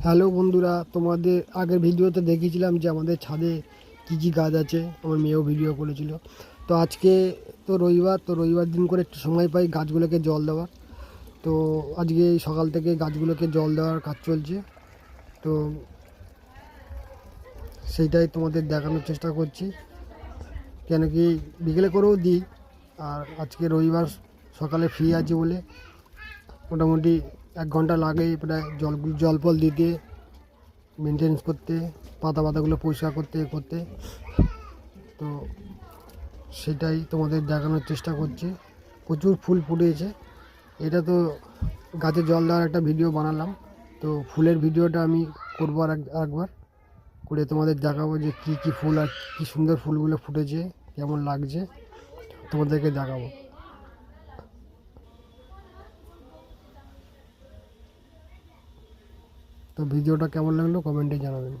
Hello বন্ধুরা, তোমাদের আগের ভিডিওতে দেখিয়েছিলাম যে আমাদের ছাদে কী কী গাছ আছে। আমার মেয়েও ভিডিও করেছিল। তো আজকে তো রবিবার দিন করে একটু সময় পাই গাছগুলোকে জল দেওয়ার। তো আজকে এই সকাল থেকে গাছগুলোকে জল দেওয়ার কাজ চলছে। তো সেইটাই তোমাদের দেখানোর চেষ্টা করছি, কেন কি বিকেলে করেও দিই। আর আজকে রবিবার সকালে ফ্রি আছে বলে মোটামুটি 1 ঘন্টা লাগে প্রায় জল ফল দিতে, মেনটেন্স করতে, পাতাগুলো পরিষ্কার করতে। তো সেটাই তোমাদের দেখানোর চেষ্টা করছি। প্রচুর ফুল ফুটেছে। এটা তো গাছে জল দেওয়ার একটা ভিডিও বানালাম। তো ফুলের ভিডিওটা আমি করবো আরেকবার করে তোমাদের দেখাবো যে কী কী ফুল আর কী সুন্দর ফুলগুলো ফুটেছে, কেমন লাগছে তোমাদেরকে দেখাবো। তো ভিডিওটা কেমন লাগলো কমেন্টে জানাবেন।